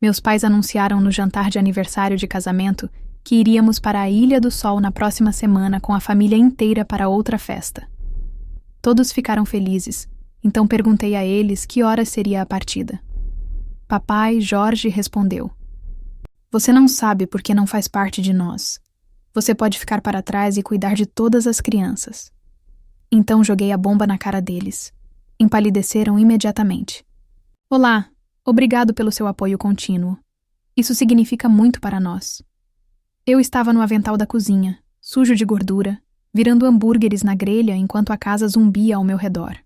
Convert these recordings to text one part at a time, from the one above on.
Meus pais anunciaram no jantar de aniversário de casamento que iríamos para a Ilha do Sol na próxima semana com a família inteira para outra festa. Todos ficaram felizes, então perguntei a eles que horas seria a partida. Papai, Jorge, respondeu: "Você não sabe porque não faz parte de nós. Você pode ficar para trás e cuidar de todas as crianças." Então joguei a bomba na cara deles. Empalideceram imediatamente. "Olá, obrigado pelo seu apoio contínuo. Isso significa muito para nós." Eu estava no avental da cozinha, sujo de gordura, virando hambúrgueres na grelha enquanto a casa zumbia ao meu redor.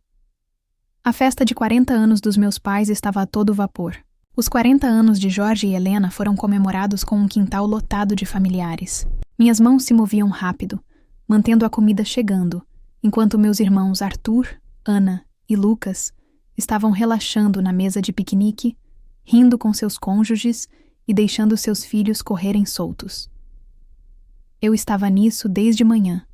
A festa de 40 anos dos meus pais estava a todo vapor. Os 40 anos de Jorge e Helena foram comemorados com um quintal lotado de familiares. Minhas mãos se moviam rápido, mantendo a comida chegando, enquanto meus irmãos Arthur, Ana e Lucas estavam relaxando na mesa de piquenique, rindo com seus cônjuges e deixando seus filhos correrem soltos. Eu estava nisso desde manhã,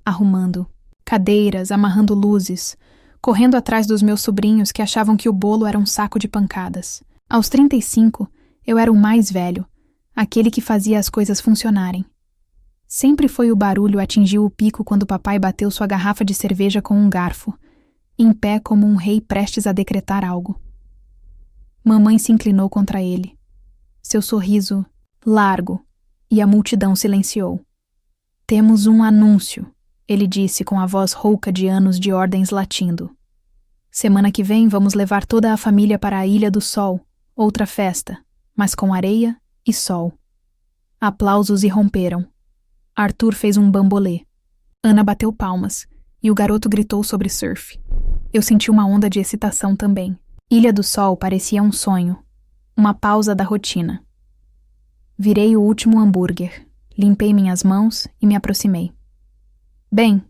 arrumando cadeiras, amarrando luzes, correndo atrás dos meus sobrinhos que achavam que o bolo era um saco de pancadas. Aos 35, eu era o mais velho, aquele que fazia as coisas funcionarem. Sempre foi o barulho atingiu o pico quando papai bateu sua garrafa de cerveja com um garfo, em pé como um rei prestes a decretar algo. Mamãe se inclinou contra ele. Seu sorriso largo, e a multidão silenciou. "Temos um anúncio", ele disse com a voz rouca de anos de ordens latindo. "Semana que vem vamos levar toda a família para a Ilha do Sol, outra festa, mas com areia e sol." Aplausos irromperam. Arthur fez um bambolê. Ana bateu palmas, e o garoto gritou sobre surf. Eu senti uma onda de excitação também. Ilha do Sol parecia um sonho, uma pausa da rotina. Virei o último hambúrguer, limpei minhas mãos e me aproximei. "Bem,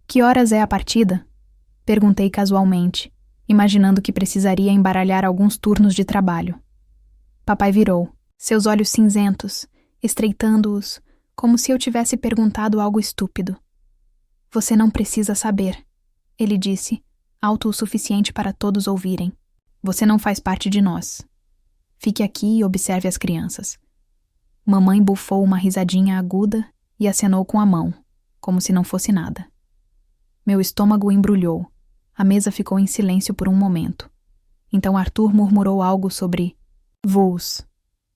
que horas é a partida?" Perguntei casualmente, imaginando que precisaria embaralhar alguns turnos de trabalho. Papai virou, seus olhos cinzentos, estreitando-os, como se eu tivesse perguntado algo estúpido. "Você não precisa saber", ele disse, alto o suficiente para todos ouvirem. "Você não faz parte de nós. Fique aqui e observe as crianças." Mamãe bufou uma risadinha aguda e acenou com a mão, como se não fosse nada. Meu estômago embrulhou. A mesa ficou em silêncio por um momento. Então Arthur murmurou algo sobre voos,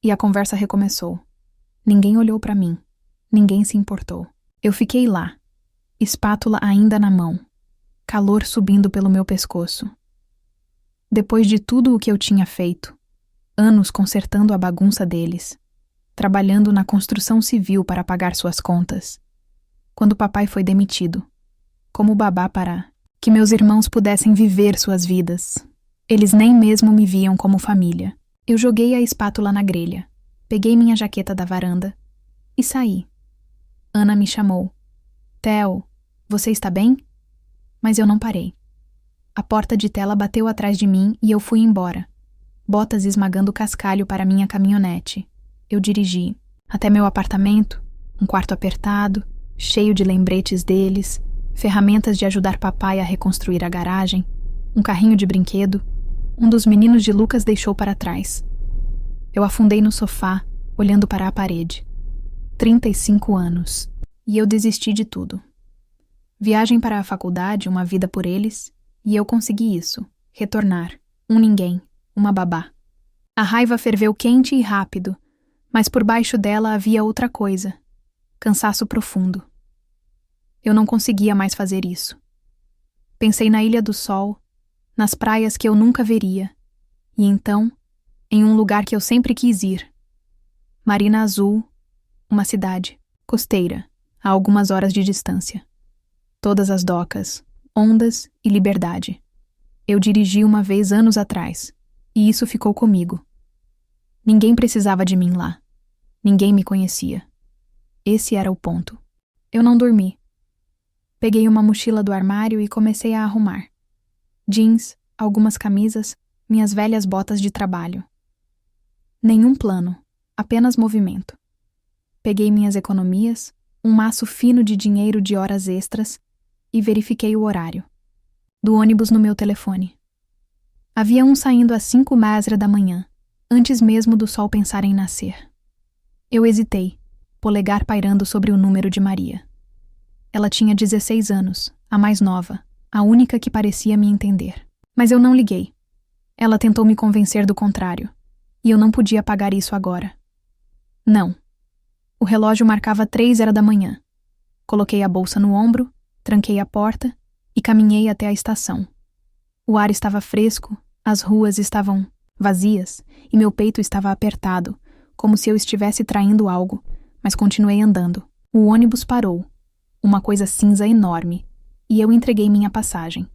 e a conversa recomeçou. Ninguém olhou para mim. Ninguém se importou. Eu fiquei lá, espátula ainda na mão, calor subindo pelo meu pescoço. Depois de tudo o que eu tinha feito, anos consertando a bagunça deles, trabalhando na construção civil para pagar suas contas, quando papai foi demitido, como babá para que meus irmãos pudessem viver suas vidas. Eles nem mesmo me viam como família. Eu joguei a espátula na grelha, peguei minha jaqueta da varanda e saí. Ana me chamou. "Theo, você está bem?" Mas eu não parei. A porta de tela bateu atrás de mim e eu fui embora, botas esmagando o cascalho para minha caminhonete. Eu dirigi até meu apartamento, um quarto apertado, cheio de lembretes deles, ferramentas de ajudar papai a reconstruir a garagem, um carrinho de brinquedo. Um dos meninos de Lucas deixou para trás. Eu afundei no sofá, olhando para a parede. 35 anos. E eu desisti de tudo. Viagem para a faculdade, uma vida por eles, e eu consegui isso, retornar, um ninguém, uma babá. A raiva ferveu quente e rápido, mas por baixo dela havia outra coisa, cansaço profundo. Eu não conseguia mais fazer isso. Pensei na Ilha do Sol, nas praias que eu nunca veria, e então, em um lugar que eu sempre quis ir. Marina Azul, uma cidade, costeira, a algumas horas de distância. Todas as docas, ondas e liberdade. Eu dirigi uma vez anos atrás, e isso ficou comigo. Ninguém precisava de mim lá. Ninguém me conhecia. Esse era o ponto. Eu não dormi. Peguei uma mochila do armário e comecei a arrumar. Jeans, algumas camisas, minhas velhas botas de trabalho. Nenhum plano, apenas movimento. Peguei minhas economias, um maço fino de dinheiro de horas extras e verifiquei o horário. Do ônibus no meu telefone. Havia um saindo às 5h da manhã. antes mesmo do sol pensar em nascer. Eu hesitei, polegar pairando sobre o número de Maria. Ela tinha 16 anos, a mais nova, a única que parecia me entender. Mas eu não liguei. Ela tentou me convencer do contrário, e eu não podia pagar isso agora. Não. O relógio marcava 3h da manhã. Coloquei a bolsa no ombro, tranquei a porta e caminhei até a estação. O ar estava fresco, as ruas estavam vazias e meu peito estava apertado, como se eu estivesse traindo algo, mas continuei andando. O ônibus parou, uma coisa cinza enorme, e eu entreguei minha passagem.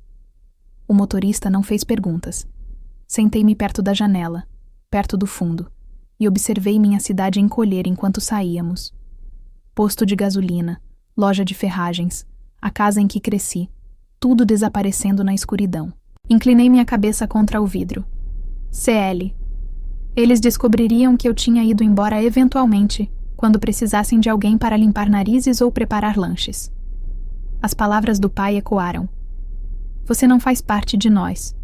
O motorista não fez perguntas. Sentei-me perto da janela, perto do fundo, e observei minha cidade encolher enquanto saíamos. Posto de gasolina, loja de ferragens, a casa em que cresci, tudo desaparecendo na escuridão. Inclinei minha cabeça contra o vidro. CL. Eles descobririam que eu tinha ido embora eventualmente, quando precisassem de alguém para limpar narizes ou preparar lanches. As palavras do pai ecoaram. Você não faz parte de nós.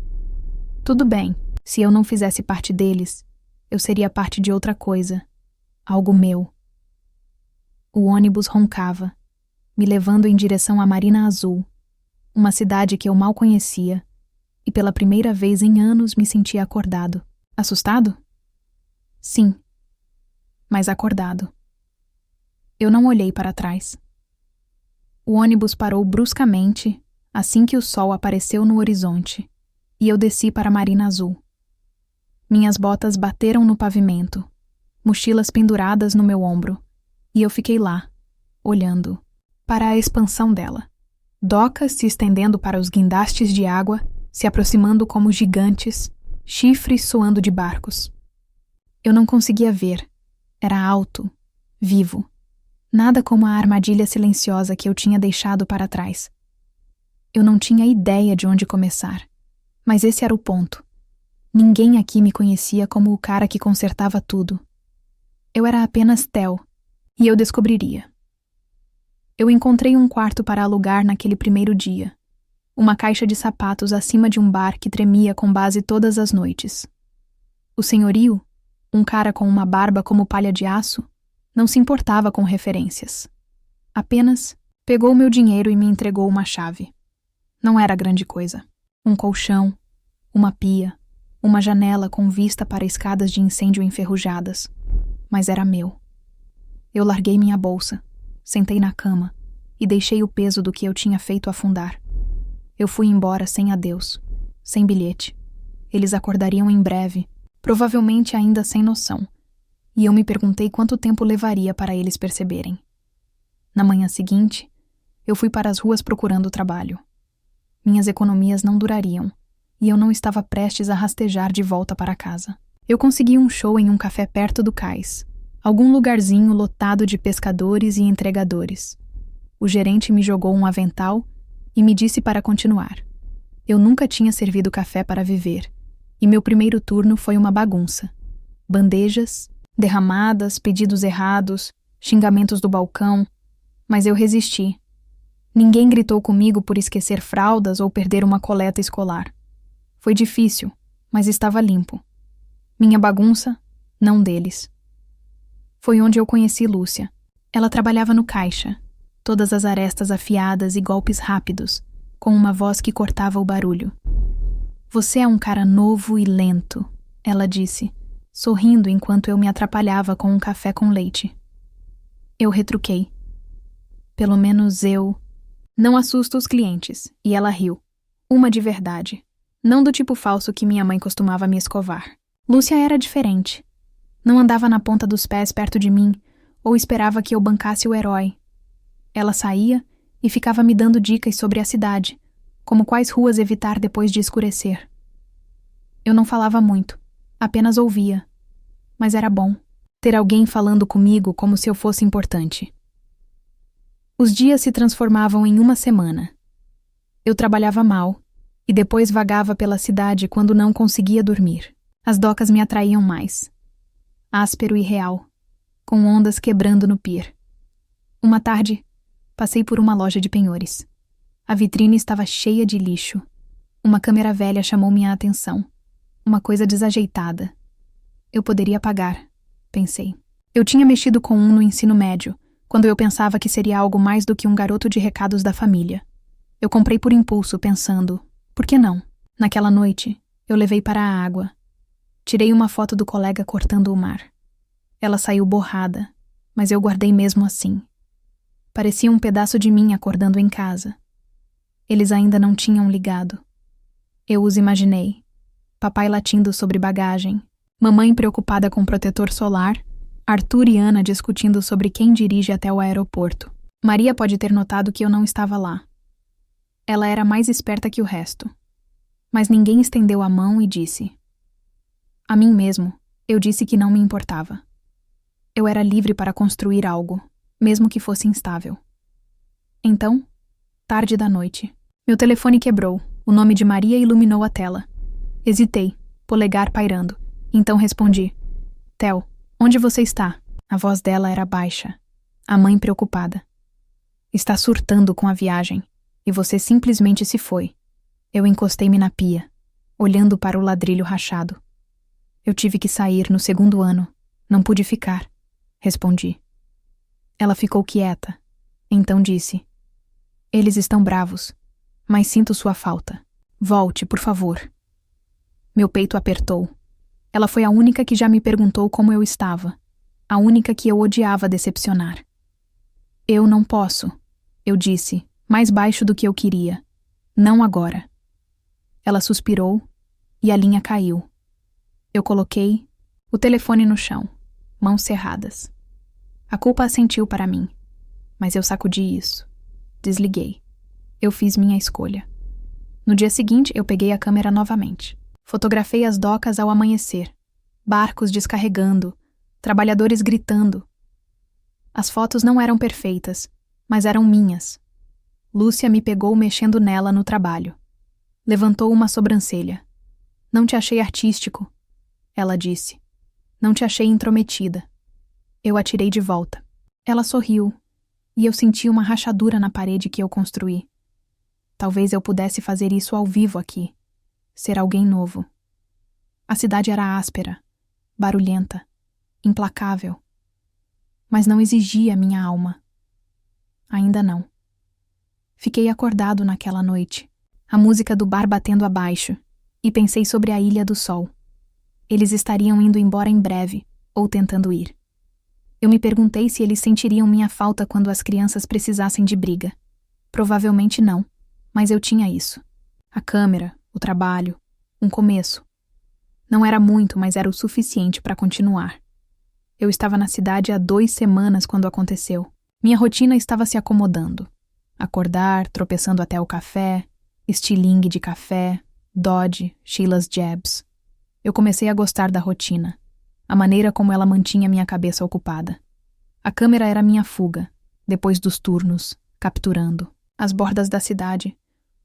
Tudo bem, se eu não fizesse parte deles, eu seria parte de outra coisa, algo meu. O ônibus roncava, me levando em direção à Marina Azul, uma cidade que eu mal conhecia, e pela primeira vez em anos me sentia acordado. Assustado? Sim, mas acordado. Eu não olhei para trás. O ônibus parou bruscamente assim que o sol apareceu no horizonte, e eu desci para a Marina Azul. Minhas botas bateram no pavimento, mochilas penduradas no meu ombro, e eu fiquei lá, olhando, para a expansão dela. Docas se estendendo para os guindastes de água, se aproximando como gigantes, chifres soando de barcos. Eu não conseguia ver. Era alto, vivo. Nada como a armadilha silenciosa que eu tinha deixado para trás. Eu não tinha ideia de onde começar. Mas esse era o ponto. Ninguém aqui me conhecia como o cara que consertava tudo. Eu era apenas Theo, e eu descobriria. Eu encontrei um quarto para alugar naquele primeiro dia. Uma caixa de sapatos acima de um bar que tremia com base todas as noites. O senhorio, um cara com uma barba como palha de aço, não se importava com referências. Apenas pegou meu dinheiro e me entregou uma chave. Não era grande coisa. Um colchão, uma pia, uma janela com vista para escadas de incêndio enferrujadas. Mas era meu. Eu larguei minha bolsa, sentei na cama e deixei o peso do que eu tinha feito afundar. Eu fui embora sem adeus, sem bilhete. Eles acordariam em breve, provavelmente ainda sem noção, e eu me perguntei quanto tempo levaria para eles perceberem. Na manhã seguinte, eu fui para as ruas procurando trabalho. Minhas economias não durariam, e eu não estava prestes a rastejar de volta para casa. Eu consegui um show em um café perto do cais, algum lugarzinho lotado de pescadores e entregadores. O gerente me jogou um avental e me disse para continuar. Eu nunca tinha servido café para viver, e meu primeiro turno foi uma bagunça. Bandejas, derramadas, pedidos errados, xingamentos do balcão, mas eu resisti. Ninguém gritou comigo por esquecer fraldas ou perder uma coleta escolar. Foi difícil, mas estava limpo. Minha bagunça, não deles. Foi onde eu conheci Lúcia. Ela trabalhava no caixa, todas as arestas afiadas e golpes rápidos, com uma voz que cortava o barulho. Você é um cara novo e lento, ela disse, sorrindo enquanto eu me atrapalhava com um café com leite. Eu retruquei. Pelo menos eu... Não assusto os clientes, e ela riu. Uma de verdade. Não do tipo falso que minha mãe costumava me escovar. Lúcia era diferente. Não andava na ponta dos pés perto de mim, ou esperava que eu bancasse o herói. Ela saía e ficava me dando dicas sobre a cidade, como quais ruas evitar depois de escurecer. Eu não falava muito, apenas ouvia. Mas era bom ter alguém falando comigo como se eu fosse importante. Os dias se transformavam em uma semana. Eu trabalhava mal, e depois vagava pela cidade quando não conseguia dormir. As docas me atraíam mais. Áspero e real, com ondas quebrando no pier. Uma tarde, passei por uma loja de penhores. A vitrine estava cheia de lixo. Uma câmera velha chamou minha atenção. Uma coisa desajeitada. Eu poderia pagar, pensei. Eu tinha mexido com um no ensino médio, quando eu pensava que seria algo mais do que um garoto de recados da família. Eu comprei por impulso, pensando, por que não? Naquela noite, eu levei para a água. Tirei uma foto do colega cortando o mar. Ela saiu borrada, mas eu guardei mesmo assim. Parecia um pedaço de mim acordando em casa. Eles ainda não tinham ligado. Eu os imaginei. Papai latindo sobre bagagem, mamãe preocupada com protetor solar, Arthur e Ana discutindo sobre quem dirige até o aeroporto. Maria pode ter notado que eu não estava lá. Ela era mais esperta que o resto. Mas ninguém estendeu a mão e disse. A mim mesmo, eu disse que não me importava. Eu era livre para construir algo, mesmo que fosse instável. Então, tarde da noite, meu telefone quebrou, o nome de Maria iluminou a tela. Hesitei, polegar pairando. Então respondi. Theo, onde você está? A voz dela era baixa. A mãe preocupada. Está surtando com a viagem. E você simplesmente se foi. Eu encostei-me na pia, olhando para o ladrilho rachado. Eu tive que sair no 2º ano. Não pude ficar. Respondi. Ela ficou quieta. Então disse. Eles estão bravos, mas sinto sua falta. Volte, por favor. Meu peito apertou. Ela foi a única que já me perguntou como eu estava. A única que eu odiava decepcionar. Eu não posso, eu disse, mais baixo do que eu queria. Não agora. Ela suspirou e a linha caiu. Eu coloquei o telefone no chão, mãos cerradas. A culpa assentiu para mim, mas eu sacudi isso. Desliguei. Eu fiz minha escolha. No dia seguinte, eu peguei a câmera novamente. Fotografei as docas ao amanhecer. Barcos descarregando, trabalhadores gritando. As fotos não eram perfeitas, mas eram minhas. Lúcia me pegou mexendo nela no trabalho. Levantou uma sobrancelha. Não te achei artístico, ela disse. Não te achei intrometida. Eu atirei de volta. Ela sorriu, e eu senti uma rachadura na parede que eu construí. Talvez eu pudesse fazer isso ao vivo aqui. Ser alguém novo. A cidade era áspera, barulhenta, implacável. Mas não exigia minha alma. Ainda não. Fiquei acordado naquela noite, a música do bar batendo abaixo, e pensei sobre a Ilha do Sol. Eles estariam indo embora em breve, ou tentando ir. Eu me perguntei se eles sentiriam minha falta quando as crianças precisassem de briga. Provavelmente não, mas eu tinha isso. A câmera, o trabalho, um começo. Não era muito, mas era o suficiente para continuar. Eu estava na cidade há 2 semanas quando aconteceu. Minha rotina estava se acomodando. Acordar, tropeçando até o café, estilingue de café, Dodge, Sheila's Jabs. Eu comecei a gostar da rotina, a maneira como ela mantinha minha cabeça ocupada. A câmera era minha fuga, depois dos turnos, capturando. As bordas da cidade,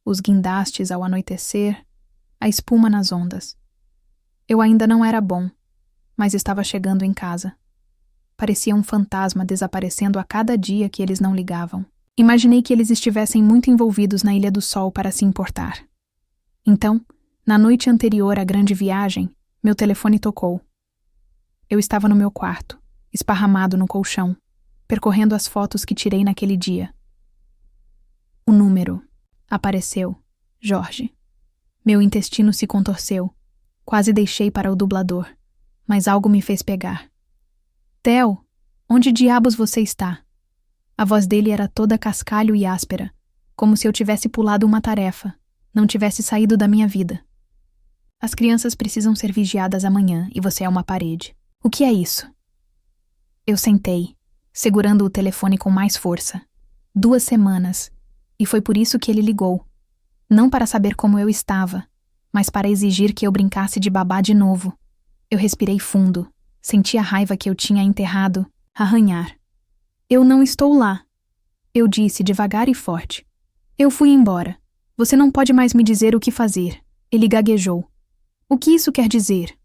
os guindastes ao anoitecer, a espuma nas ondas. Eu ainda não era bom, mas estava chegando em casa. Parecia um fantasma desaparecendo a cada dia que eles não ligavam. Imaginei que eles estivessem muito envolvidos na Ilha do Sol para se importar. Então, na noite anterior à grande viagem, meu telefone tocou. Eu estava no meu quarto, esparramado no colchão, percorrendo as fotos que tirei naquele dia. O número apareceu, Jorge. Meu intestino se contorceu. Quase deixei para o dublador, mas algo me fez pegar. Theo, onde diabos você está? A voz dele era toda cascalho e áspera, como se eu tivesse pulado uma tarefa, não tivesse saído da minha vida. As crianças precisam ser vigiadas amanhã e você é uma parede. O que é isso? Eu sentei, segurando o telefone com mais força. 2 semanas, e foi por isso que ele ligou. Não para saber como eu estava, mas para exigir que eu brincasse de babá de novo. Eu respirei fundo, senti a raiva que eu tinha enterrado, arranhar. Eu não estou lá, eu disse devagar e forte. Eu fui embora. Você não pode mais me dizer o que fazer. Ele gaguejou. O que isso quer dizer?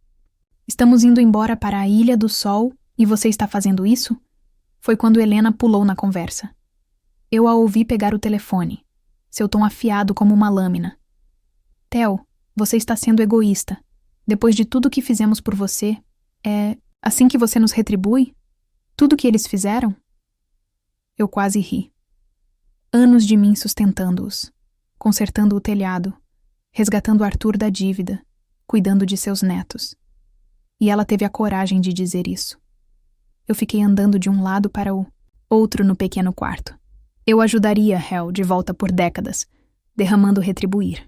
Estamos indo embora para a Ilha do Sol e você está fazendo isso? Foi quando Helena pulou na conversa. Eu a ouvi pegar o telefone, seu tom afiado como uma lâmina. Theo, você está sendo egoísta. Depois de tudo que fizemos por você, É assim que você nos retribui? Tudo que eles fizeram? Eu quase ri. Anos de mim sustentando-os, consertando o telhado, resgatando Arthur da dívida, cuidando de seus netos. E ela teve a coragem de dizer isso. Eu fiquei andando de um lado para o outro no pequeno quarto. Eu ajudaria Hel de volta por décadas, derramando retribuir.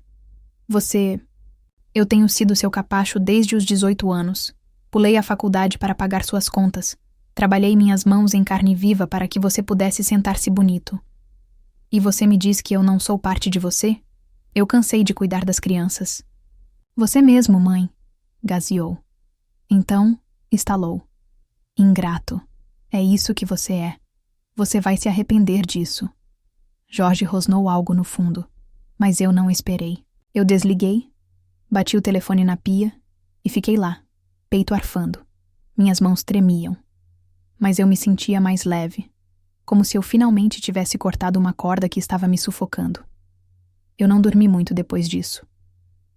Eu tenho sido seu capacho desde os 18 anos. Pulei a faculdade para pagar suas contas. Trabalhei minhas mãos em carne viva para que você pudesse sentar-se bonito. E você me diz que eu não sou parte de você? Eu cansei de cuidar das crianças. Você mesmo, mãe, gazeou. Então, estalou. Ingrato. É isso que você é. Você vai se arrepender disso. Jorge rosnou algo no fundo, mas eu não esperei. Eu desliguei, bati o telefone na pia e fiquei lá, peito arfando. Minhas mãos tremiam. Mas eu me sentia mais leve, como se eu finalmente tivesse cortado uma corda que estava me sufocando. Eu não dormi muito depois disso.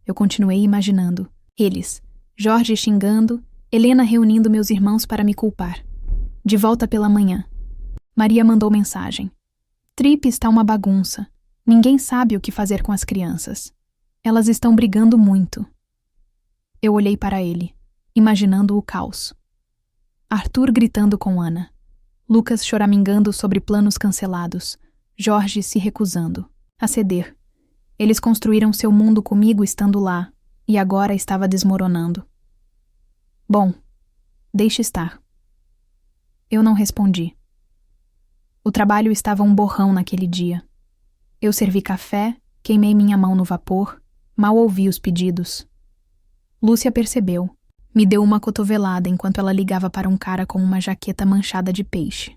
Eu continuei imaginando. Eles, Jorge xingando, Helena reunindo meus irmãos para me culpar. De volta pela manhã. Maria mandou mensagem. Trip está uma bagunça. Ninguém sabe o que fazer com as crianças. Elas estão brigando muito. Eu olhei para ele, imaginando o caos. Arthur gritando com Ana. Lucas choramingando sobre planos cancelados. Jorge se recusando a ceder. Eles construíram seu mundo comigo estando lá, e agora estava desmoronando. Bom, deixe estar. Eu não respondi. O trabalho estava um borrão naquele dia. Eu servi café, queimei minha mão no vapor, mal ouvi os pedidos. Lúcia percebeu. Me deu uma cotovelada enquanto ela ligava para um cara com uma jaqueta manchada de peixe.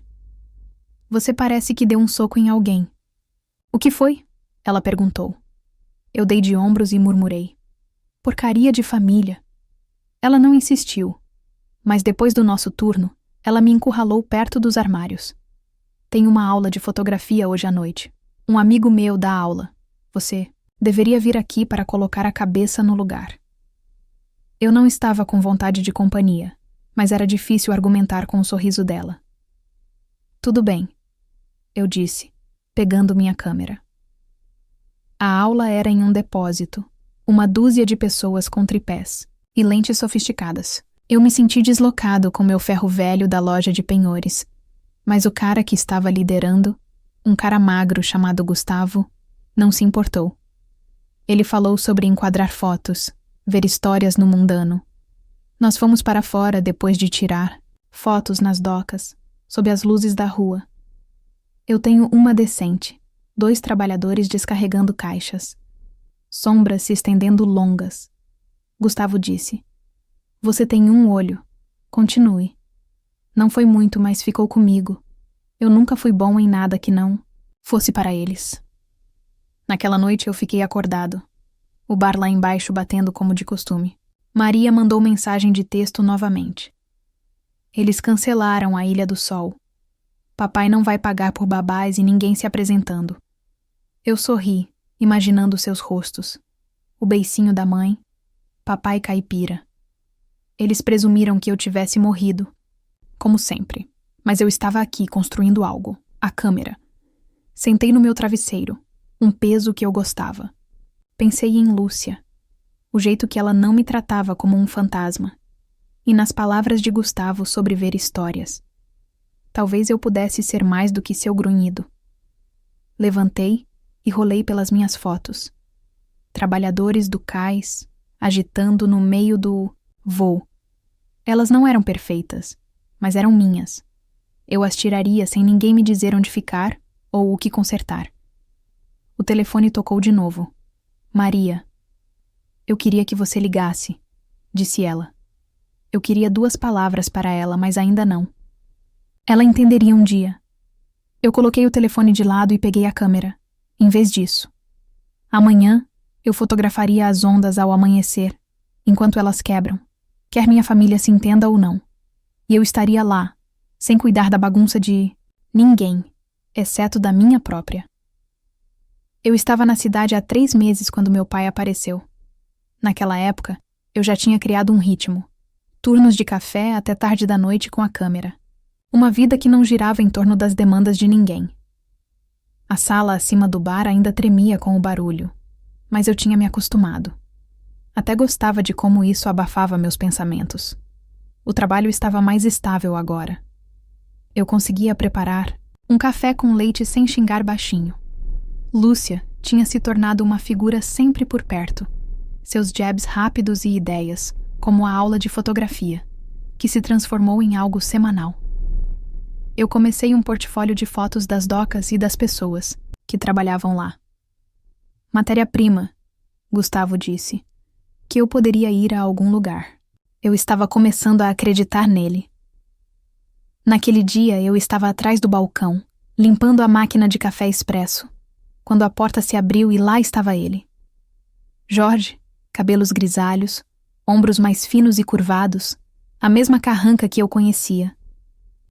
Você parece que deu um soco em alguém. O que foi? Ela perguntou. Eu dei de ombros e murmurei. Porcaria de família. Ela não insistiu, mas depois do nosso turno, ela me encurralou perto dos armários. Tenho uma aula de fotografia hoje à noite. Um amigo meu dá aula. Você deveria vir aqui para colocar a cabeça no lugar. Eu não estava com vontade de companhia, mas era difícil argumentar com o sorriso dela. Tudo bem, eu disse, pegando minha câmera. A aula era em um depósito, uma dúzia de pessoas com tripés e lentes sofisticadas. Eu me senti deslocado com meu ferro velho da loja de penhores, mas o cara que estava liderando, um cara magro chamado Gustavo, não se importou. Ele falou sobre enquadrar fotos, ver histórias no mundano. Nós fomos para fora depois de tirar fotos nas docas, sob as luzes da rua. Eu tenho uma decente, 2 trabalhadores descarregando caixas. Sombras se estendendo longas. Gustavo disse. Você tem um olho. Continue. Não foi muito, mas ficou comigo. Eu nunca fui bom em nada que não fosse para eles. Naquela noite eu fiquei acordado. O bar lá embaixo batendo como de costume. Maria mandou mensagem de texto novamente. Eles cancelaram a Ilha do Sol. Papai não vai pagar por babás e ninguém se apresentando. Eu sorri, imaginando seus rostos. O beicinho da mãe. Papai caipira. Eles presumiram que eu tivesse morrido. Como sempre. Mas eu estava aqui construindo algo. A câmera. Sentei no meu travesseiro. Um peso que eu gostava. Pensei em Lúcia. O jeito que ela não me tratava como um fantasma. E nas palavras de Gustavo sobre ver histórias. Talvez eu pudesse ser mais do que seu grunhido. Levantei e rolei pelas minhas fotos. Trabalhadores do cais, agitando no meio do voo. Elas não eram perfeitas, mas eram minhas. Eu as tiraria sem ninguém me dizer onde ficar ou o que consertar. O telefone tocou de novo. Maria. Eu queria que você ligasse, disse ela. Eu queria 2 palavras para ela, mas ainda não. Ela entenderia um dia. Eu coloquei o telefone de lado e peguei a câmera, em vez disso. Amanhã, eu fotografaria as ondas ao amanhecer, enquanto elas quebram, quer minha família se entenda ou não. E eu estaria lá, sem cuidar da bagunça de ninguém, exceto da minha própria. Eu estava na cidade há 3 meses quando meu pai apareceu. Naquela época, eu já tinha criado um ritmo. turnos de café até tarde da noite com a câmera. Uma vida que não girava em torno das demandas de ninguém. A sala acima do bar ainda tremia com o barulho, mas eu tinha me acostumado. Até gostava de como isso abafava meus pensamentos. O trabalho estava mais estável agora. Eu conseguia preparar um café com leite sem xingar baixinho. Lúcia tinha se tornado uma figura sempre por perto. Seus jabs rápidos e ideias, como a aula de fotografia, que se transformou em algo semanal. Eu comecei um portfólio de fotos das docas e das pessoas que trabalhavam lá. Matéria-prima, Gustavo disse, que eu poderia ir a algum lugar. Eu estava começando a acreditar nele. Naquele dia eu estava atrás do balcão, limpando a máquina de café expresso, quando a porta se abriu e lá estava ele. Jorge, cabelos grisalhos, ombros mais finos e curvados, a mesma carranca que eu conhecia,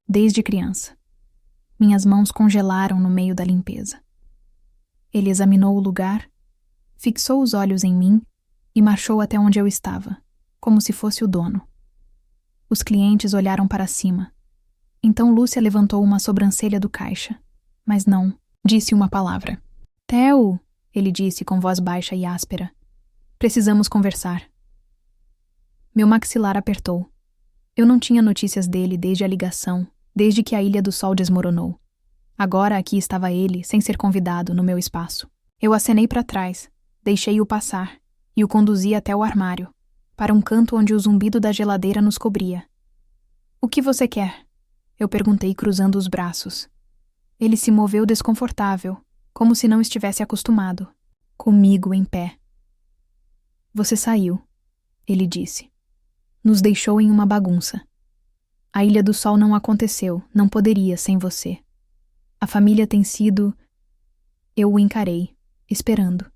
desde criança. Minhas mãos congelaram no meio da limpeza. Ele examinou o lugar, fixou os olhos em mim e marchou até onde eu estava, como se fosse o dono. Os clientes olharam para cima. Então Lúcia levantou uma sobrancelha do caixa, mas não disse uma palavra. Theo, ele disse com voz baixa e áspera. Precisamos conversar. Meu maxilar apertou. Eu não tinha notícias dele desde a ligação, desde que a Ilha do Sol desmoronou. Agora aqui estava ele, sem ser convidado, no meu espaço. Eu acenei para trás, deixei-o passar e o conduzi até o armário, para um canto onde o zumbido da geladeira nos cobria. O que você quer? Eu perguntei cruzando os braços. Ele se moveu desconfortável, como se não estivesse acostumado. Comigo em pé. Você saiu, ele disse. Nos deixou em uma bagunça. A Ilha do Sol não aconteceu, não poderia sem você. A família tem sido... Eu o encarei, esperando.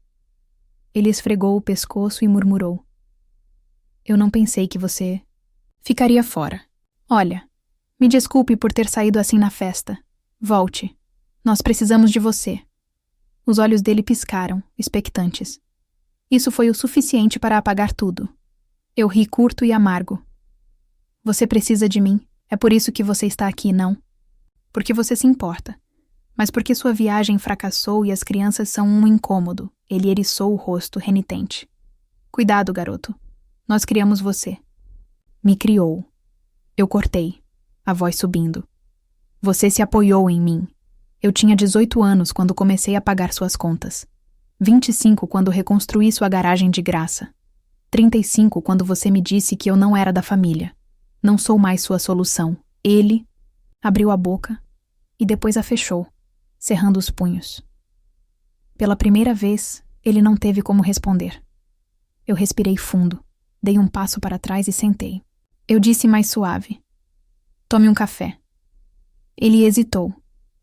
Ele esfregou o pescoço e murmurou. Eu não pensei que você ficaria fora. Olha, me desculpe por ter saído assim na festa. Volte. Nós precisamos de você. Os olhos dele piscaram, expectantes. Isso foi o suficiente para apagar tudo. Eu ri curto e amargo. Você precisa de mim. É por isso que você está aqui, não? Porque você se importa. Mas porque sua viagem fracassou e as crianças são um incômodo. Ele eriçou o rosto, renitente. Cuidado, garoto. Nós criamos você. Me criou. Eu cortei, a voz subindo. Você se apoiou em mim. Eu tinha 18 anos quando comecei a pagar suas contas. 25 quando reconstruí sua garagem de graça. 35 quando você me disse que eu não era da família. Não sou mais sua solução. Ele abriu a boca e depois a fechou, cerrando os punhos. Pela primeira vez, ele não teve como responder. Eu respirei fundo, dei um passo para trás e sentei. Eu disse mais suave. Tome um café. Ele hesitou,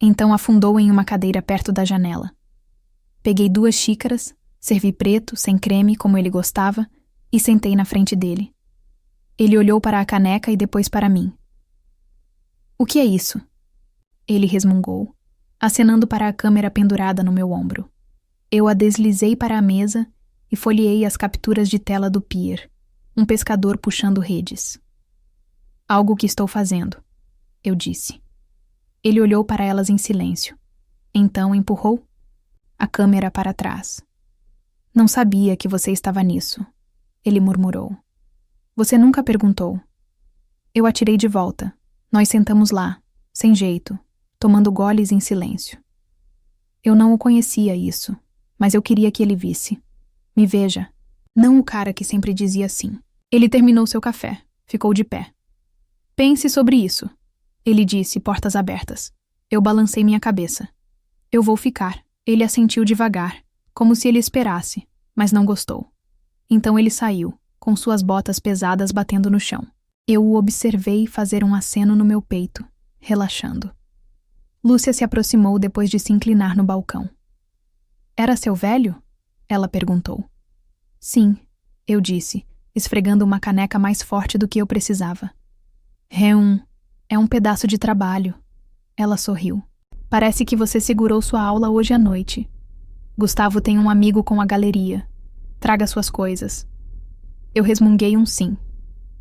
então afundou em uma cadeira perto da janela. Peguei 2 xícaras, servi preto, sem creme, como ele gostava, e sentei na frente dele. Ele olhou para a caneca e depois para mim. O que é isso? Ele resmungou, acenando para a câmera pendurada no meu ombro. Eu a deslizei para a mesa e folheei as capturas de tela do pier, um pescador puxando redes. Algo que estou fazendo, eu disse. Ele olhou para elas em silêncio. Então empurrou a câmera para trás. Não sabia que você estava nisso, ele murmurou. Você nunca perguntou. Eu atirei de volta. Nós sentamos lá, sem jeito, tomando goles em silêncio. Eu não o conhecia isso, mas eu queria que ele visse. Me veja. Não o cara que sempre dizia sim. Ele terminou seu café, ficou de pé. Pense sobre isso, ele disse, portas abertas. Eu balancei minha cabeça. Eu vou ficar. Ele assentiu devagar, como se ele esperasse, mas não gostou. Então ele saiu, com suas botas pesadas batendo no chão. Eu o observei fazer um aceno no meu peito, relaxando. Lúcia se aproximou depois de se inclinar no balcão. Era seu velho? Ela perguntou. Sim, eu disse, esfregando uma caneca mais forte do que eu precisava. É um pedaço de trabalho. Ela sorriu. Parece que você segurou sua aula hoje à noite. Gustavo tem um amigo com a galeria. Traga suas coisas. Eu resmunguei um sim.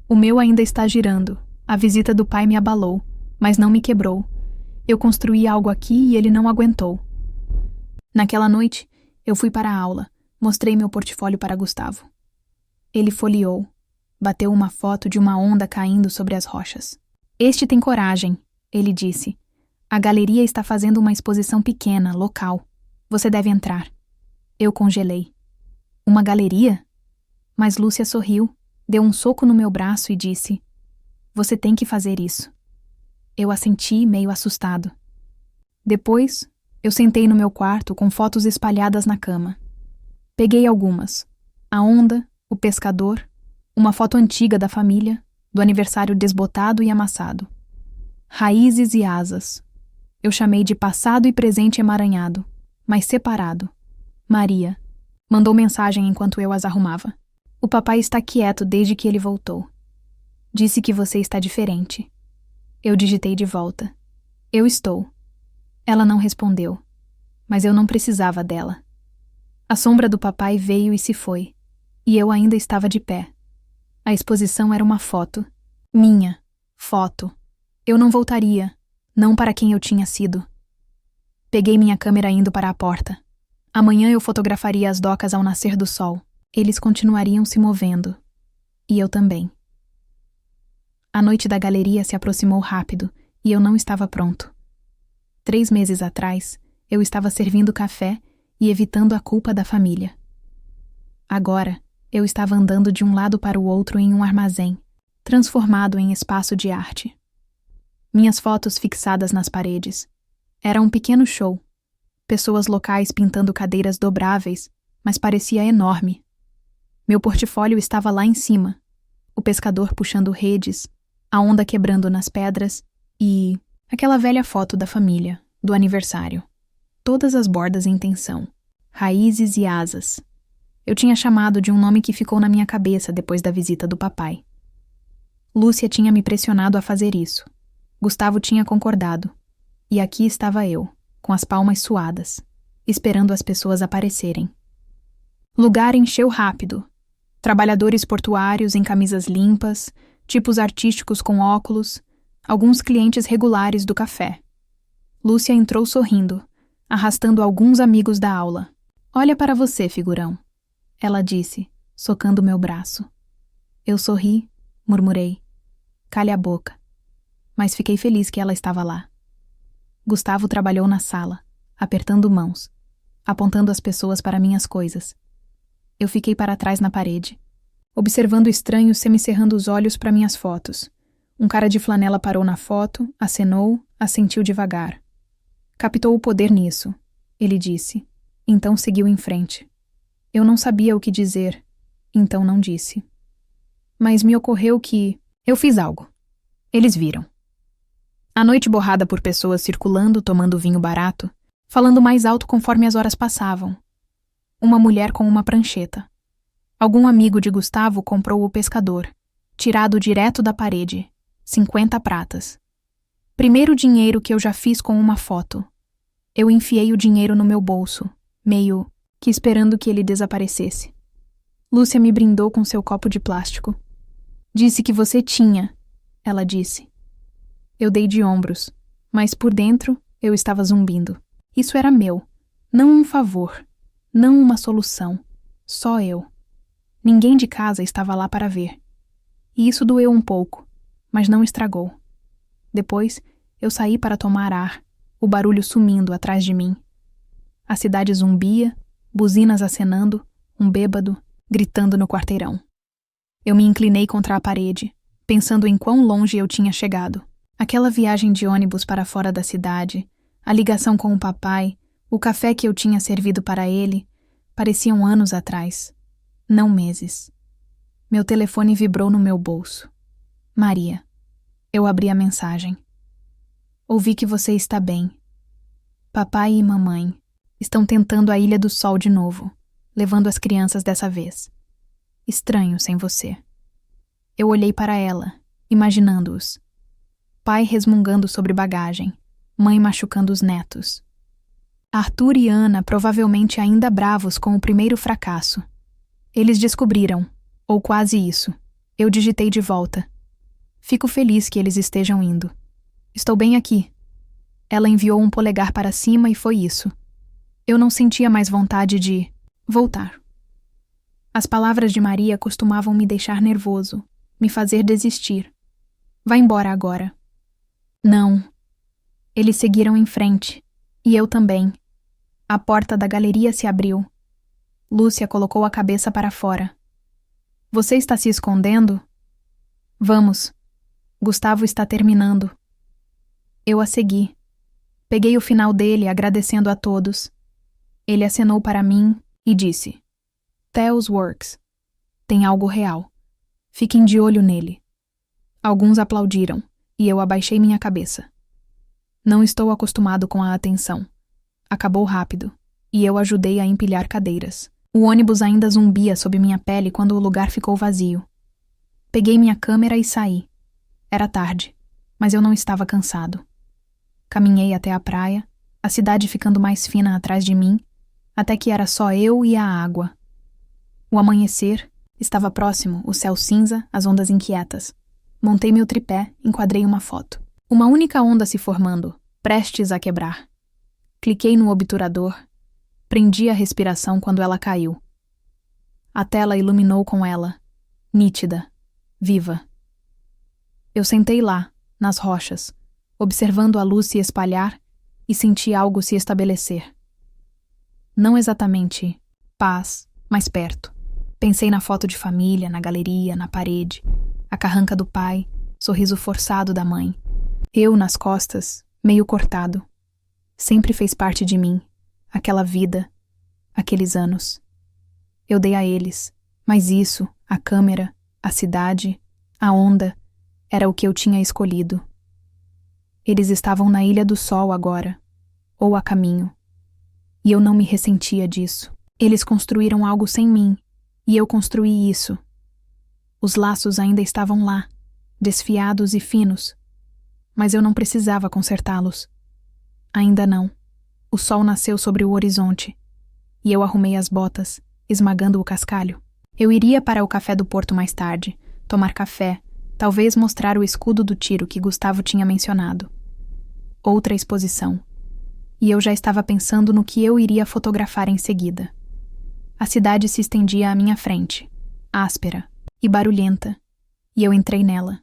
O meu ainda está girando. A visita do pai me abalou, mas não me quebrou. Eu construí algo aqui e ele não aguentou. Naquela noite, eu fui para a aula, mostrei meu portfólio para Gustavo. Ele folheou, bateu uma foto de uma onda caindo sobre as rochas. Este tem coragem, ele disse. A galeria está fazendo uma exposição pequena, local. Você deve entrar. Eu congelei. Uma galeria? Mas Lúcia sorriu, deu um soco no meu braço e disse: Você tem que fazer isso. Eu assenti, meio assustado. Depois, eu sentei no meu quarto com fotos espalhadas na cama. Peguei algumas. A onda, o pescador, uma foto antiga da família, do aniversário desbotado e amassado. Raízes e asas. Eu chamei de passado e presente emaranhado, mas separado. Maria. Mandou mensagem enquanto eu as arrumava. O papai está quieto desde que ele voltou. Disse que você está diferente. Eu digitei de volta. Eu estou. Ela não respondeu, mas eu não precisava dela. A sombra do papai veio e se foi, e eu ainda estava de pé. A exposição era uma foto. Minha foto. Eu não voltaria, não para quem eu tinha sido. Peguei minha câmera indo para a porta. Amanhã eu fotografaria as docas ao nascer do sol. Eles continuariam se movendo. E eu também. A noite da galeria se aproximou rápido e eu não estava pronto. 3 meses atrás, eu estava servindo café e evitando a culpa da família. Agora, eu estava andando de um lado para o outro em um armazém, transformado em espaço de arte. Minhas fotos fixadas nas paredes. Era um pequeno show. Pessoas locais pintando cadeiras dobráveis, mas parecia enorme. Meu portfólio estava lá em cima. O pescador puxando redes, a onda quebrando nas pedras e aquela velha foto da família, do aniversário. Todas as bordas em tensão. Raízes e asas. Eu tinha chamado de um nome que ficou na minha cabeça depois da visita do papai. Lúcia tinha me pressionado a fazer isso. Gustavo tinha concordado. E aqui estava eu, com as palmas suadas, esperando as pessoas aparecerem. Lugar encheu rápido. Trabalhadores portuários em camisas limpas, tipos artísticos com óculos, alguns clientes regulares do café. Lúcia entrou sorrindo, arrastando alguns amigos da aula. Olha para você, figurão, ela disse, socando meu braço. Eu sorri, murmurei. Calha a boca. Mas fiquei feliz que ela estava lá. Gustavo trabalhou na sala, apertando mãos, apontando as pessoas para minhas coisas. Eu fiquei para trás na parede, observando estranhos semicerrando os olhos para minhas fotos. Um cara de flanela parou na foto, acenou, assentiu devagar. Captou o poder nisso, ele disse. Então seguiu em frente. Eu não sabia o que dizer, então não disse. Mas me ocorreu que eu fiz algo. Eles viram. A noite borrada por pessoas circulando, tomando vinho barato, falando mais alto conforme as horas passavam. Uma mulher com uma prancheta. Algum amigo de Gustavo comprou o pescador, tirado direto da parede, 50 pratas. Primeiro dinheiro que eu já fiz com uma foto. Eu enfiei o dinheiro no meu bolso, meio que esperando que ele desaparecesse. Lúcia me brindou com seu copo de plástico. Disse que você tinha, ela disse. Eu dei de ombros, mas por dentro eu estava zumbindo. Isso era meu, não um favor, não uma solução, só eu. Ninguém de casa estava lá para ver. E isso doeu um pouco, mas não estragou. Depois, eu saí para tomar ar, o barulho sumindo atrás de mim. A cidade zumbia, buzinas acenando, um bêbado gritando no quarteirão. Eu me inclinei contra a parede, pensando em quão longe eu tinha chegado. Aquela viagem de ônibus para fora da cidade, a ligação com o papai, o café que eu tinha servido para ele, pareciam anos atrás, não meses. Meu telefone vibrou no meu bolso. Maria. Eu abri a mensagem. Ouvi que você está bem. Papai e mamãe estão tentando a Ilha do Sol de novo, levando as crianças dessa vez. Estranho sem você. Eu olhei para ela, imaginando-os. Pai resmungando sobre bagagem, mãe machucando os netos. Arthur e Ana provavelmente ainda bravos com o primeiro fracasso. Eles descobriram, ou quase isso. Eu digitei de volta. Fico feliz que eles estejam indo. Estou bem aqui. Ela enviou um polegar para cima e foi isso. Eu não sentia mais vontade de voltar. As palavras de Maria costumavam me deixar nervoso, me fazer desistir. Vá embora agora. Não. Eles seguiram em frente, e eu também. A porta da galeria se abriu. Lúcia colocou a cabeça para fora. Você está se escondendo? Vamos. Gustavo está terminando. Eu a segui. Peguei o final dele, agradecendo a todos. Ele acenou para mim e disse: Theo's Works. Tem algo real. Fiquem de olho nele. Alguns aplaudiram, e eu abaixei minha cabeça. Não estou acostumado com a atenção. Acabou rápido, e eu ajudei a empilhar cadeiras. O ônibus ainda zumbia sob minha pele quando o lugar ficou vazio. Peguei minha câmera e saí. Era tarde, mas eu não estava cansado. Caminhei até a praia, a cidade ficando mais fina atrás de mim, até que era só eu e a água. O amanhecer estava próximo, o céu cinza, as ondas inquietas. Montei meu tripé, enquadrei uma foto. Uma única onda se formando, prestes a quebrar. Cliquei no obturador, prendi a respiração quando ela caiu. A tela iluminou com ela, nítida, viva. Eu sentei lá, nas rochas, observando a luz se espalhar e senti algo se estabelecer. Não exatamente paz, mas perto. Pensei na foto de família, na galeria, na parede, a carranca do pai, sorriso forçado da mãe. Eu nas costas, meio cortado. Sempre fez parte de mim, aquela vida, aqueles anos. Eu dei a eles, mas isso, a câmera, a cidade, a onda, era o que eu tinha escolhido. Eles estavam na Ilha do Sol agora, ou a caminho. E eu não me ressentia disso. Eles construíram algo sem mim, e eu construí isso. Os laços ainda estavam lá, desfiados e finos, mas eu não precisava consertá-los. Ainda não. O sol nasceu sobre o horizonte, e eu arrumei as botas, esmagando o cascalho. Eu iria para o café do Porto mais tarde, tomar café, talvez mostrar o escudo do tiro que Gustavo tinha mencionado. Outra exposição. E eu já estava pensando no que eu iria fotografar em seguida. A cidade se estendia à minha frente, áspera e barulhenta, e eu entrei nela,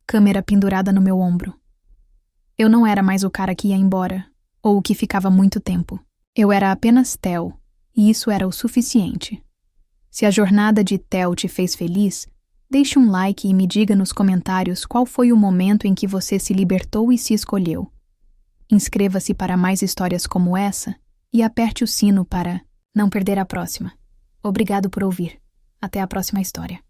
câmera pendurada no meu ombro. Eu não era mais o cara que ia embora, ou o que ficava muito tempo. Eu era apenas Theo, e isso era o suficiente. Se a jornada de Theo te fez feliz, deixe um like e me diga nos comentários qual foi o momento em que você se libertou e se escolheu. Inscreva-se para mais histórias como essa e aperte o sino para não perder a próxima. Obrigado por ouvir. Até a próxima história.